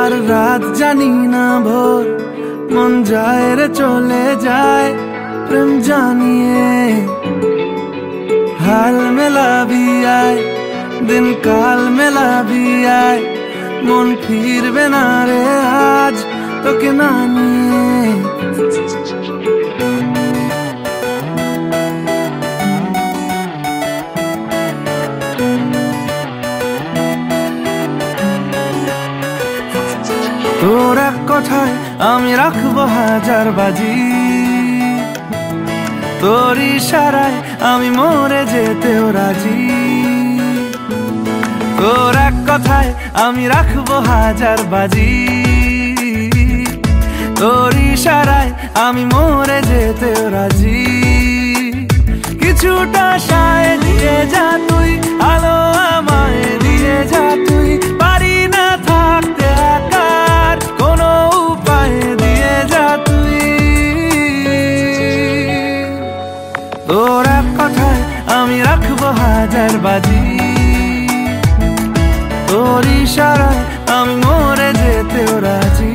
আর রাত জানি না ভোর মন যায় রে চলে যায় প্রেম জানিয়ে हाल मिला भी आए दिन काल मिला भी आए मन फिर बिना रे आज तो के नानी তোর এক কথায় আমি রাখবো হাজার বাজি তোর ইশারায় আমি মরে যেতেও রাজি তোর এক কথায় আমি রাখবো হাজার বাজি তোর ইশারায় আমি মরে যেতেও রাজি কিছুটা সায় দিয়ে যা তুই আলো আমায় দিয়ে যা তুই পারি না থাকতে একার কোনো উপায় দিয়ে যা তুই তোর এক কথায় আমি রাখবো হাজার বাজি তোর ইশারায় আমি মরে যেতেও রাজি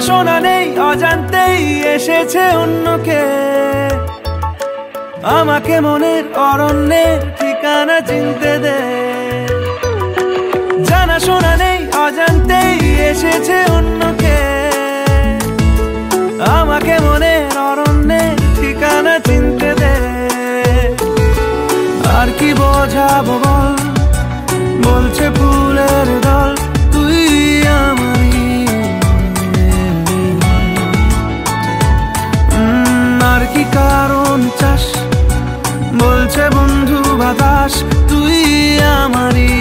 শোনা নেই অজান্তেই এসেছে অন্যকে আমাকে মনের অরণ্যের ঠিকানা চিনতে দে জানা শোনা নেই অজান্তেই এসেছে অন্যকে আমাকে মনের অরণ্যের ঠিকানা চিনতে দে আর কি বোঝাবো বল বলছে ফুলের দল তুই আমারই আর কি কারণ চাস বলছে বন্ধু বাতাস তুই আমারই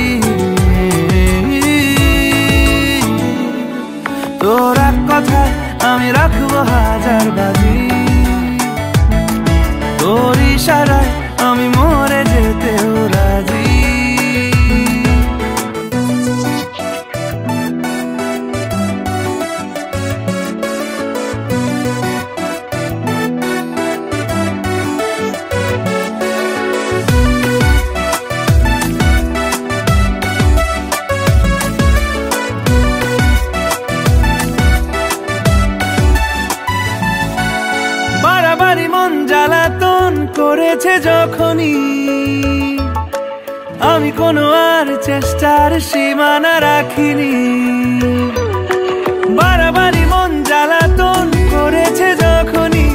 তোর এক কথায় আমি রাখবো হাজার বাজি তোর ইশারায় আমি মরে যেতেও রাজি মন জ্বালাতন করেছে যখনই আমি কোনো আর চেষ্টার সীমানা রাখিনি বারবারই মন জ্বালাতন করেছে যখনই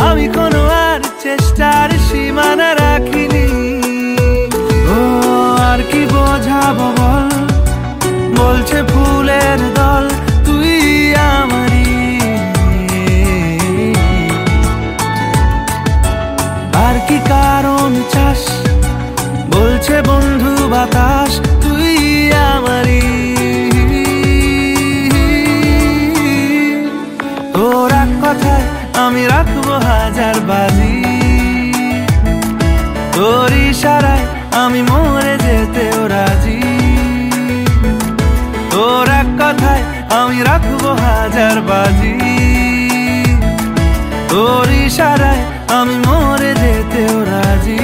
আমি কোনো আর চেষ্টার সীমানা রাখিনি ও আর কি বোঝাবো বল বলছে ফুলের দল তুই আমারই আর কি কারণ চাস বলছে বন্ধু বাতাস তুই আমারই তোর এক কথায় আমি রাখবো হাজার বাজি তোর ইশারায় আমি মরে যেতেও রাজি তোর এক কথায় আমি রাখবো হাজার বাজি তোর ইশারায় আমি মরে যেতেও রাজি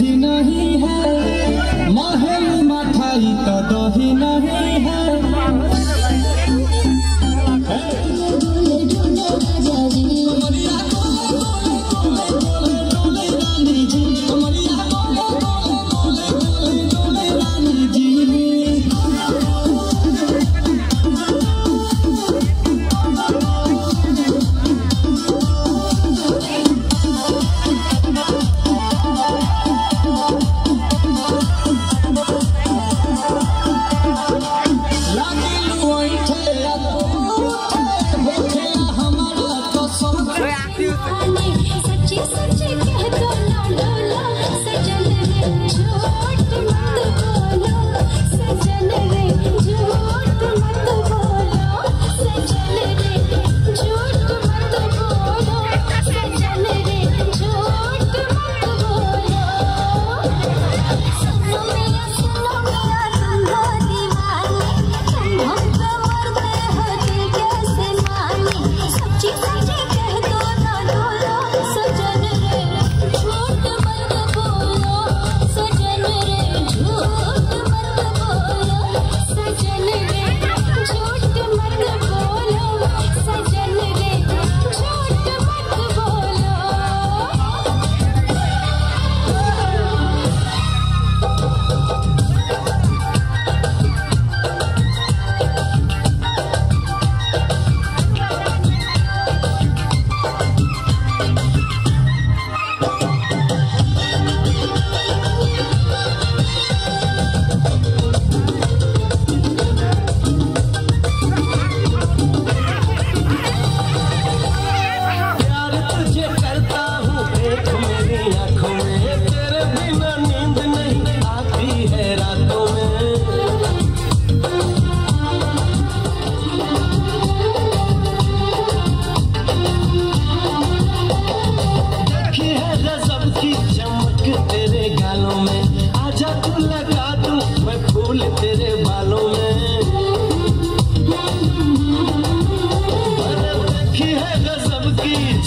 ही नहीं है, महल मठाई तो दही नहीं है।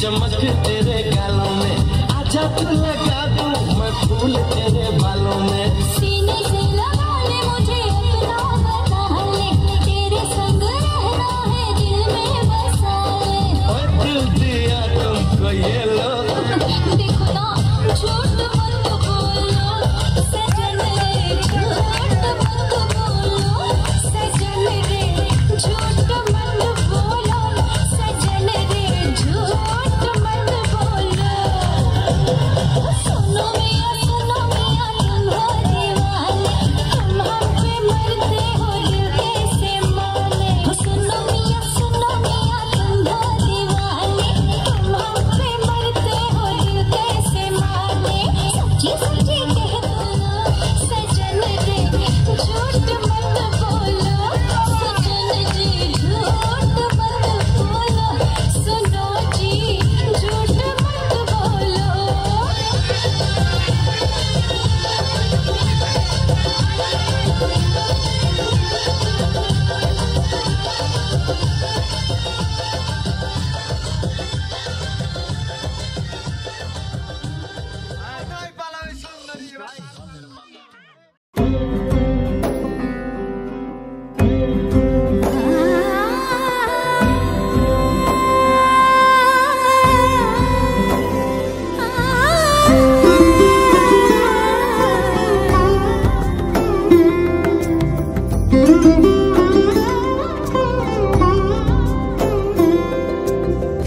चमक तेरे गालों में, आजा तू लगा दूं मैं फूल तेरे बालों में। सीने से लगा ले मुझे अपना बना ले, तेरे संग रहना है दिल में बसा ले। ओए दिल दिया तुमको ये लो, देखो ना झूठ मत बोलो सजन रे, झूठ मत बोलो सजन रे, झूठ मत बोलो सजन रे, झूठ मत बोलो। सुनो मिया तुम हो दीवाने, तुम हम पे मरते हो दिल कैसे माने। सुनो मिया तुम हो दीवाने, तुम हम पे मरते हो दिल कैसे माने। सच्ची सच्ची कह दो सजन रे, झूठ मत बोलो सजन जी, झूठ मत बोलो। सुनो जी झूठ मत बोलो।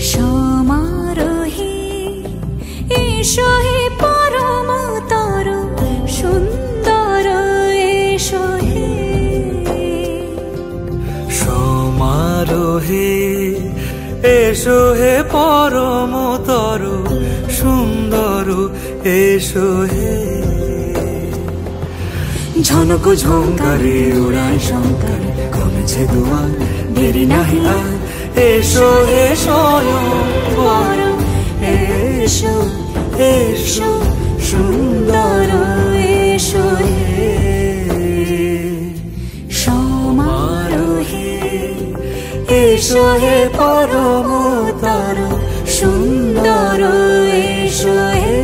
সমারোহে এসো হে পরম তর সুন্দর এসো হে। সমারোহে এসো হে পরমতর সুন্দর এসো হে। ঝনক ঝঙ্কারে উড়ায় শঙ্কর কমেছে দুয়ার, দেরি নাহি আর এসো হে স্বয়ংবর। এসো এসো সুন্দর এসো হে। সমারোহে এসো হে পরমতর সুন্দর এসো হে।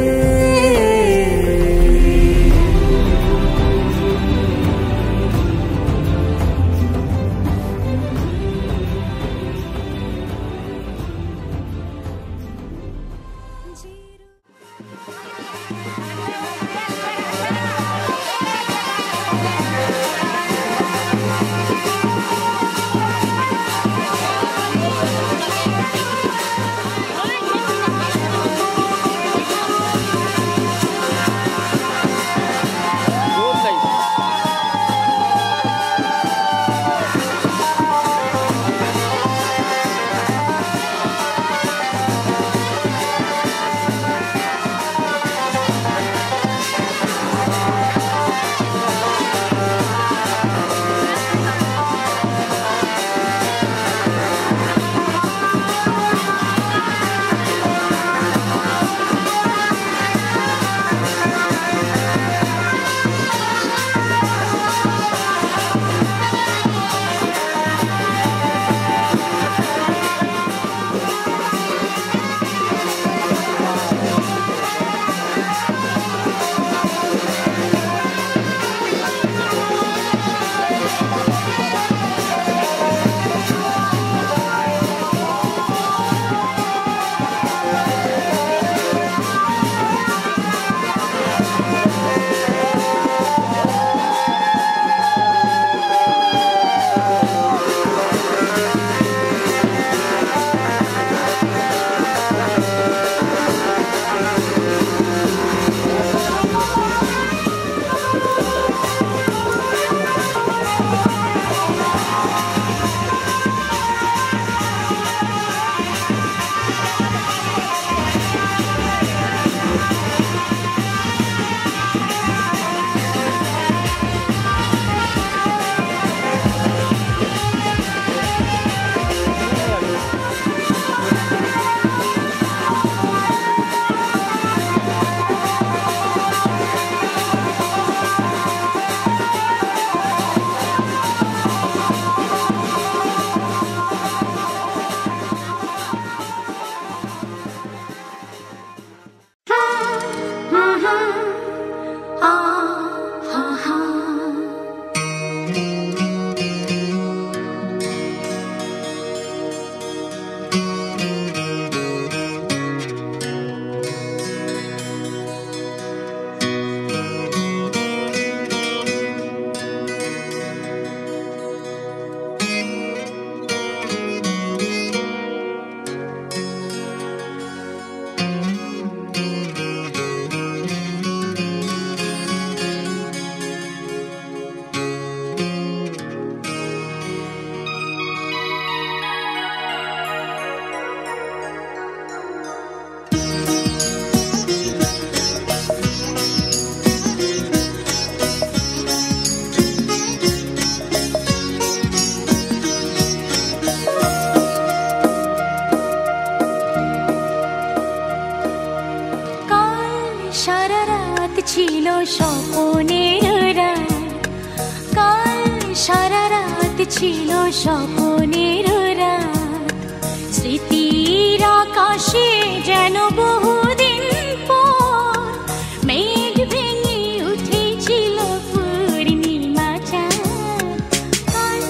ছিল স্বপ্নের রাত, কাল সারা রাত ছিল স্বপ্নের রাত। স্মৃতির আকাশে যেন বহুদিন পর মেঘ ভেঙে উঠেছিল পূর্ণিমা চাঁদ। কাল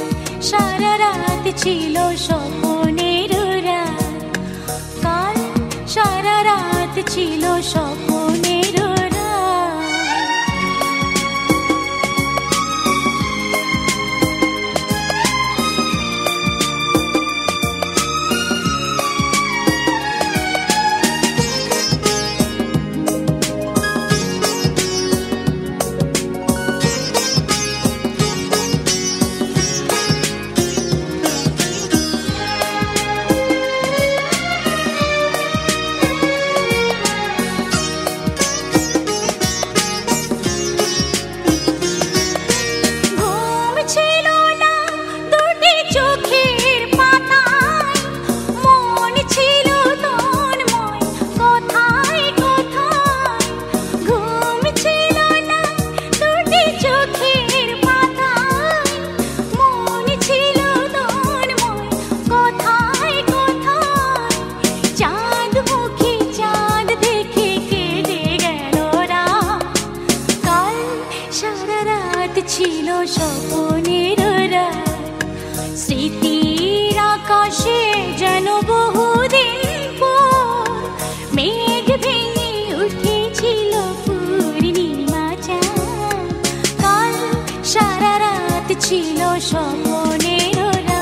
সারা রাত ছিল স্বপ্নের রাত, কাল সারা রাত ছিল স্বপ্নের রাত। ছিল স্বপ্নের রাত, স্মৃতির আকাশে যেন বহুদিন পর মেঘ ভেঙে উঠেছিল পূর্ণিমা চাঁদ। কাল সারা রাত ছিল স্বপ্নের রাত।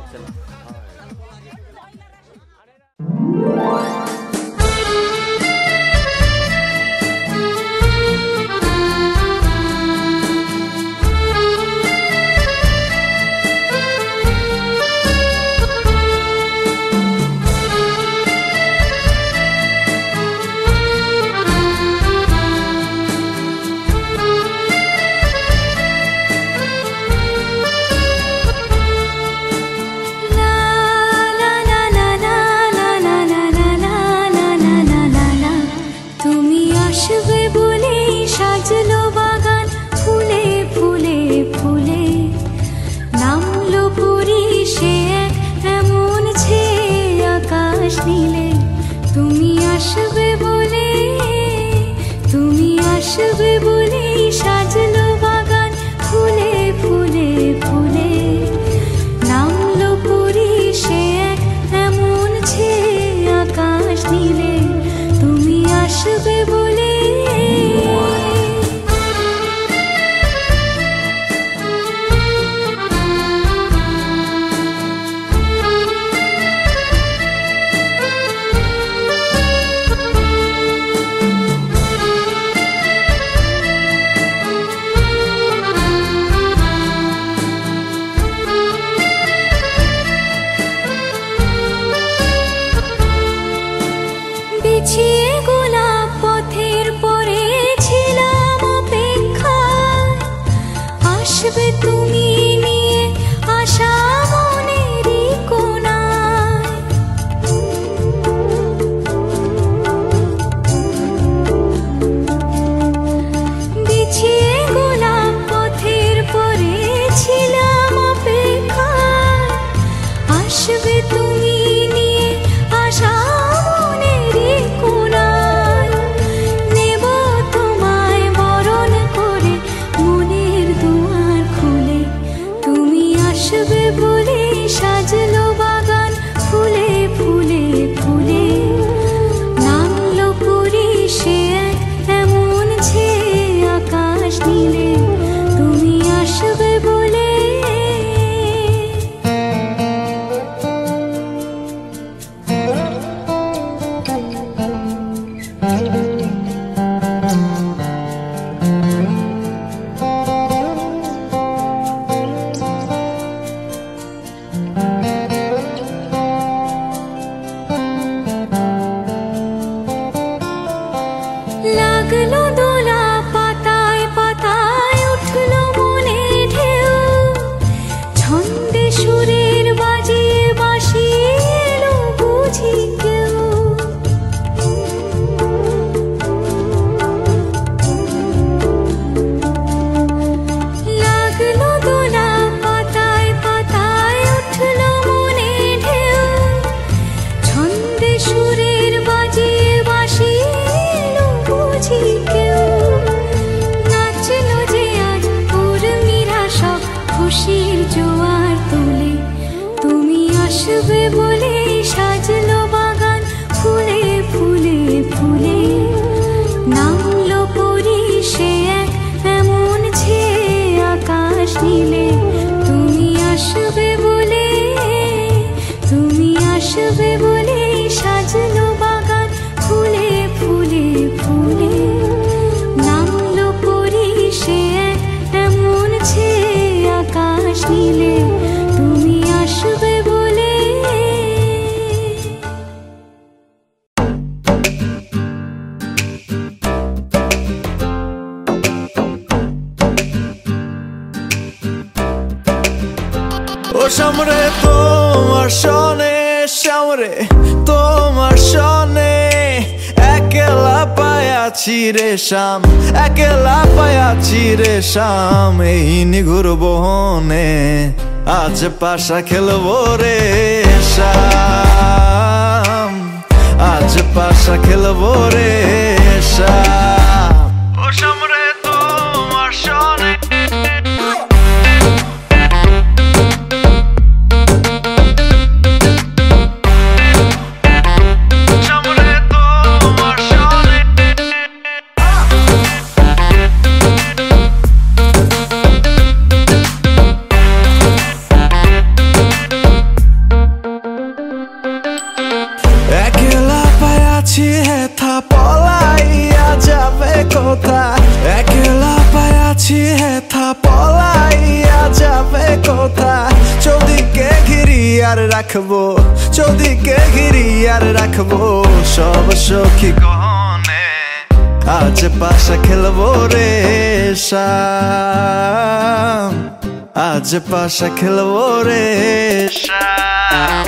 হচ্ছে না। সামরে তোমার শনে সামরে তোমার শনে একলা পায়াছি রে শাম একলা পায়াছি রে শাম এই নিঘুর বহনে আজ পাশা খেলবো রে শাম আজ পাশা খেলবো রে শাম ও সামরে তোমার শনে আর রাখবো, চৌদিকে ঘিরি আর রাখবো সব সখী গহনে। আজ পাশা খেলবো রে শাম, আজ পাশা খেলবো রে শাম।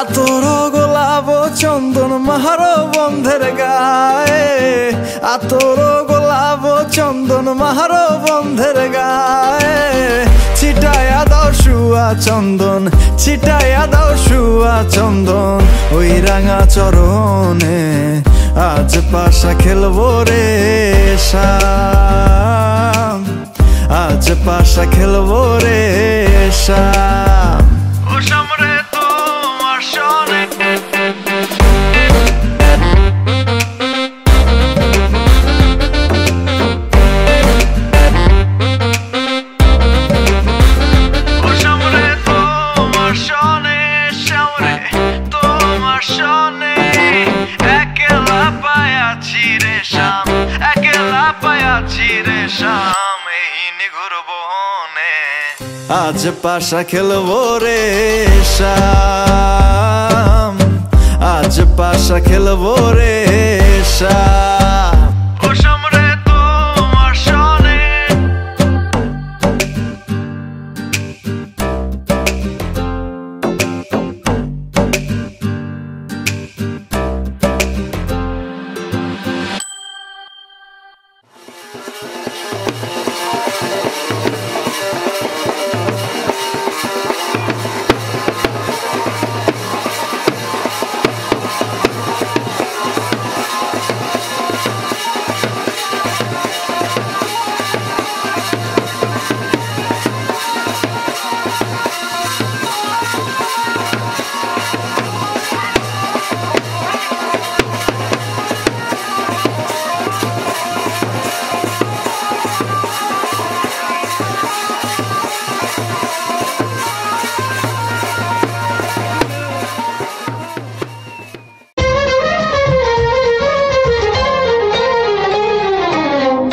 আতর গোলাপ চন্দন মাহারো বন্ধের গায়ে, আতর গোলাপ চন্দন মাহারো বন্ধের গায়ে। ছিটায়া দাও শুয়া চন্দন, ছিটায়া দাও শুয়া চন্দন ওই রাঙা চরণে। আজ পাশা খেলবো রে শাম, আজ পাশা খেলবো রে শাম। আজ পাশা খেলবো রে শাম, আজ পাশা খেলবো রে শাম।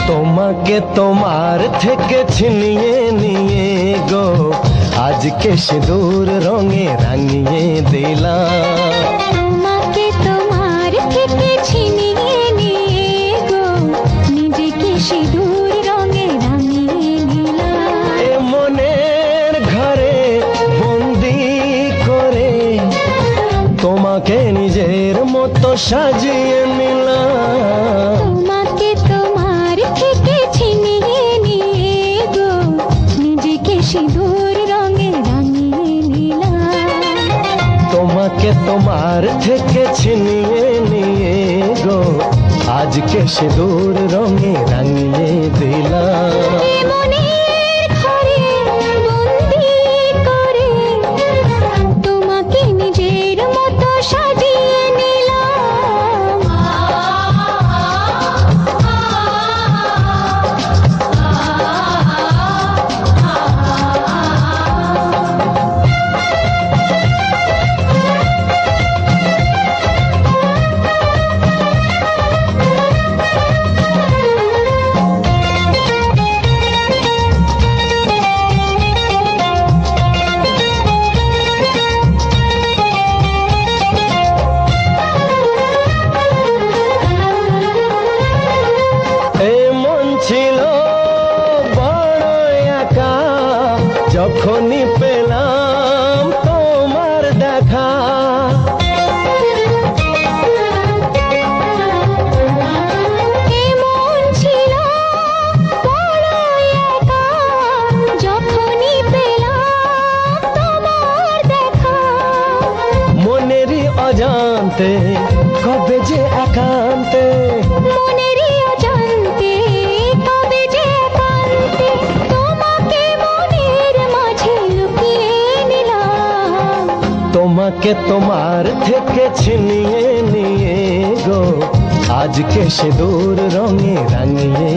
তোমাকে তোমার থেকে ছিনিয়ে নিয়ে গো আজকে সিঁদুর রঙে রাঙিয়ে দিলাম। তোমাকে তোমার থেকে ছিনিয়ে নিয়ে গো নিজেকে সিঁদুর রঙে রাঙিয়ে নিলাম। এ মনের ঘরে বন্দি করে তোমাকে নিজের মতো সাজিয়ে নিলাম। তোমাকে তোমার থেকে ছিনিয়ে নিয়ে গো নিজেকে সিঁদুর রঙে রাঙিয়ে নিলাম। তোমাকে তোমার থেকে ছিনিয়ে নিয়ে গো আজকে সিঁদুর রঙে রাঙিয়ে দিলাম। এ মনের ঘরে বন্দি করে তোমাকে নিজের মতো সাজিয়ে নিলাম। যখনই পেলাম তোমার দেখা এমন ছিল বড় একা যখনই পেলাম তোমার দেখা। মনেরই অজান্তে কবে যে একান্তে মনেরই অজান্তে কবে যে একান্তে তোমাকে মনের মাঝে লুকিয়ে নিলাম। তোমাকে তোমার থেকে ছিনিয়ে নিয়ে গো আজকে সিঁদুর রঙে রাঙিয়ে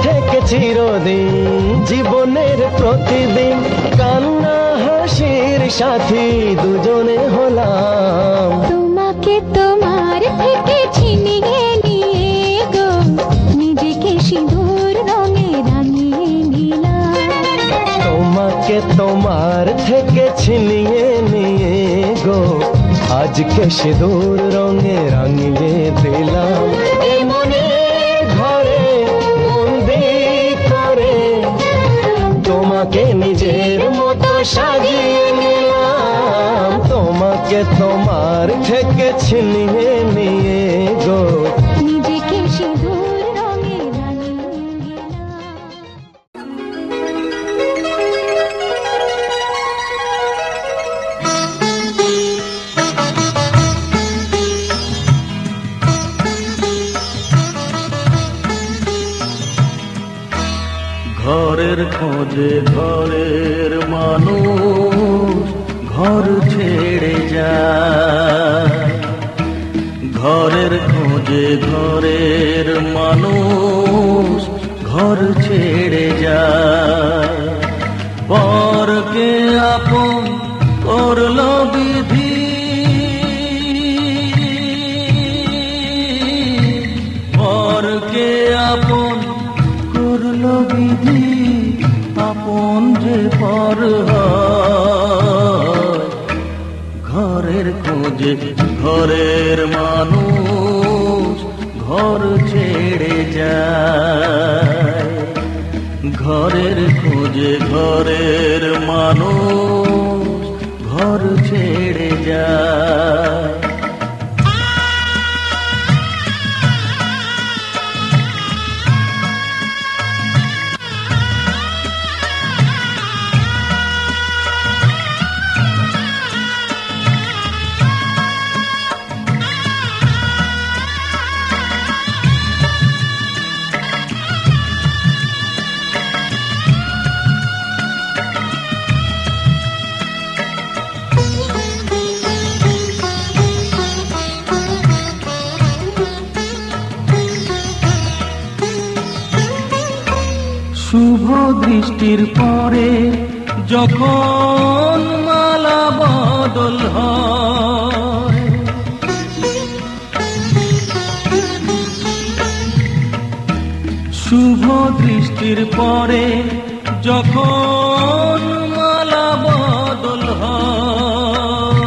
থেকে চিরদিন জীবনের প্রতিদিন কান্না হাসির সাথী দুজনে হলাম। তোমাকে তোমার থেকে ছিনিয়ে নিয়ে গো নিজেকে সিঁদুর রঙে রাঙিয়ে নিলাম। তোমাকে তোমার থেকে ছিনিয়ে নিয়ে গো আজকে সিঁদুর রঙে রাঙিয়ে দিলাম। এ মনে ঘরে বন্দি করে তোমাকে নিজের মতো সাজিয়ে নিলাম। তোমাকে তোমার থেকে ছিনিয়ে নিয়ে গো নিজেকে সিঁদুর রঙে রাঙিয়ে নিলাম। ঘরের খোঁজে ঘরের মানুষ ঘর ছেড়ে যায়। ঘরের খোঁজে ঘরের মানুষ ঘর ছেড়ে যায়। পরকে আপন করলো বিধি, পরকে আপন করলো বিধি, আপন যে পর হয়। ঘরের খোঁজে ঘরের মানুষ ঘর ছেড়ে যায়। ঘরের খোঁজে ঘরের মানুষ ঘর ছেড়ে যায়। শুভ দৃষ্টির পরে যখন মালা বদল হয়, শুভ দৃষ্টির পরে যখন মালা বদল হয়,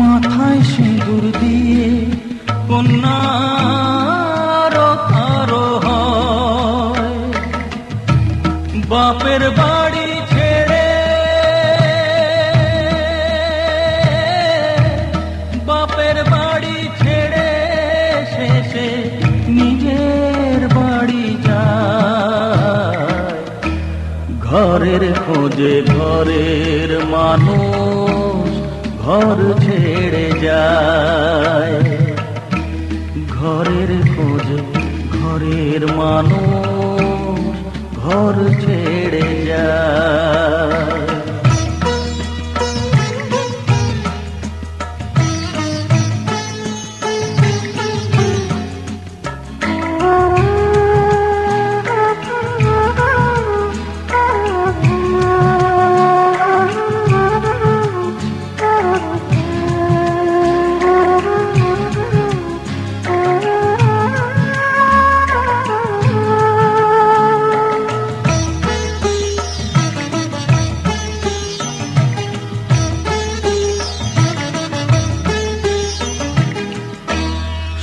মাথায় সিঁদুর দিয়ে কন্যার কারো হয়। বাপের বাড়ি ছেড়ে, বাপের বাড়ি ছেড়ে শেষে নিজের বাড়ি যায়। ঘরের খোঁজে ঘরের মানুষ ঘর ছেড়ে যায়। ঘরের খোঁজে ঘরের মানুষ ঘর ছেড়ে যায়।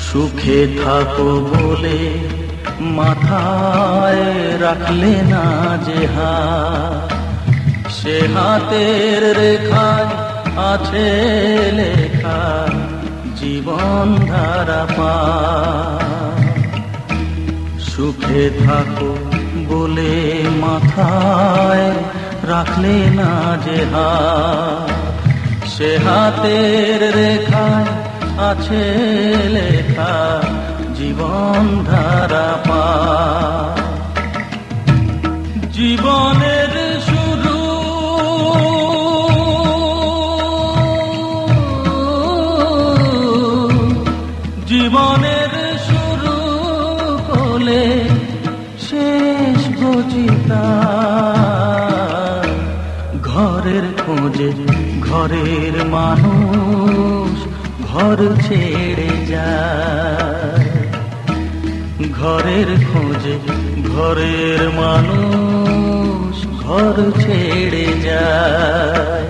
সুখে থাকো বলে মাথায় রাখলে না যে হাত, সে হাতের রেখায় আছে লেখা জীবন ধারা পা। সুখে থাকো বলে মাথায় রাখলে না যে হাত, সে হাতের রেখায় আছে লেখা জীবন ধারা পা। জীবনের শুরু জীবনের শুরু কোলে তাই ঘরের খোঁজে ঘরের মানুষ ঘর ছেড়ে যায়, ঘরের খোঁজে ঘরের মানুষ ঘর ছেড়ে যায়।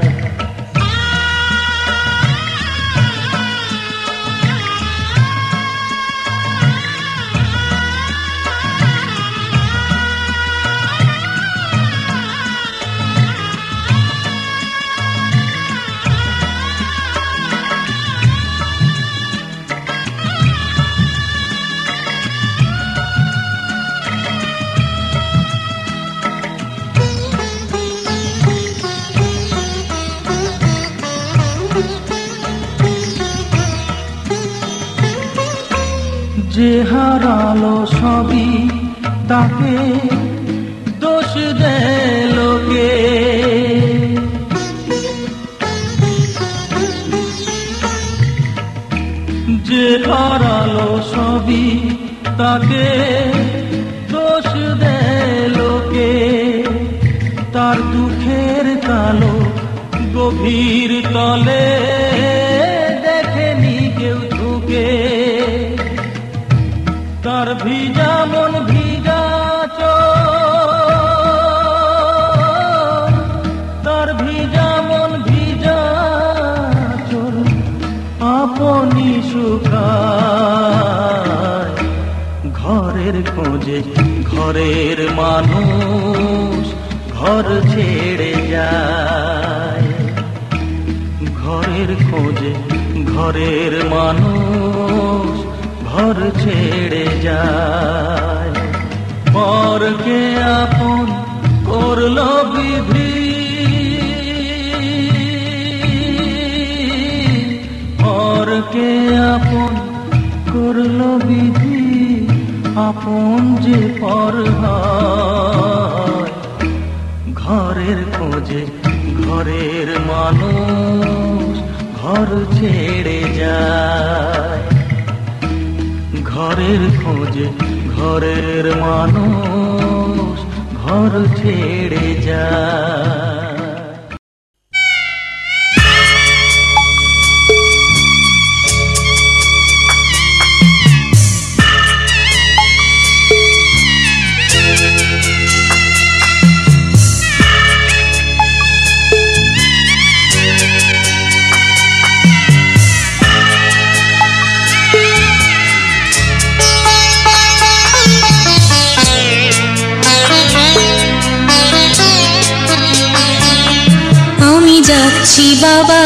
যে হারালো সবই তাকে দোষ দেয় লোকে, যে হারালো সবই তাকে দোষ দেয় লোকে, তার দুঃখের কালো গভীর তলে দেখেনি কেউ ঝুঁকে, তার ভিজা মন ভিজা চোখ, তার ভিজা মন ভিজা চোখ আপনি শুকায়, ঘরের খোঁজে ঘরের মানুষ ঘর ছেড়ে যায়, ঘরের খোঁজে ঘরের মানুষ ঘর ছেড়ে যায়। পরকে আপন করলো বিধি, পরকে আপন করলো বিধি, আপন যে পর হয়, ঘরের খোঁজে ঘরের মানুষ ঘর ছেড়ে যায়, ঘরের খোঁজে ঘরের মানুষ ঘর ছেড়ে যায়। যাচ্ছি বাবা,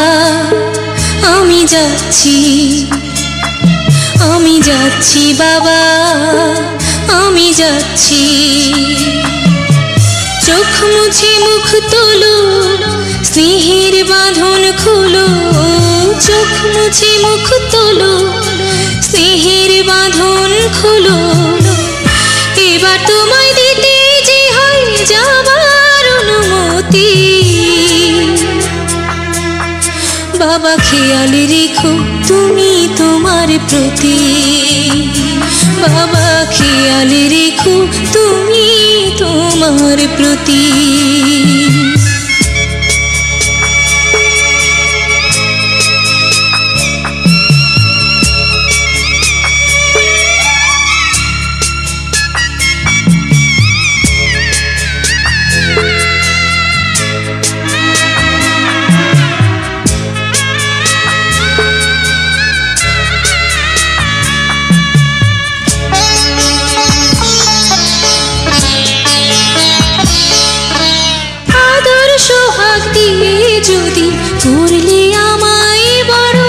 আমি যাচ্ছি, আমি যাচ্ছি বাবা, আমি যাচ্ছি, চোখ মুছে মুখ তোলো, স্নেহের বাঁধন খুলো, চোখ মুছে মুখ তোলো, স্নেহের বাঁধন খুলো, এবার তোমায় দিতে যে হয় যাবার অনুমতি, বাবা খেয়াল রেখো তুমি তোমার প্রতি, বাবা খেয়াল রেখো তুমি তোমার প্রতি। যদি করলে আমায় বড়,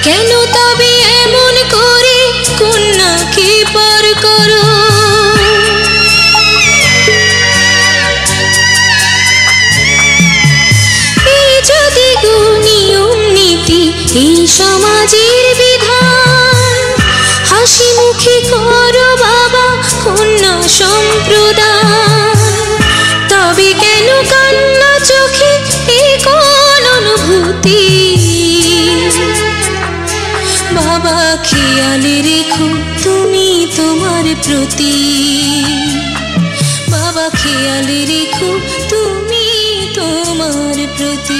কেন তবে এমন করে কন্যাকে পর করো, এই যদি গো নিয়ম নীতি এই সমাজের বিধান, হাসি মুখে করো বাবা কন্যা সম্প্রদান, তবে কেন কান্না চোখে কোন অনুভূতি, বাবা খেয়াল রেখো তুমি তোমার প্রতি, বাবা বাবা খেয়াল রেখো তুমি তোমার প্রতি।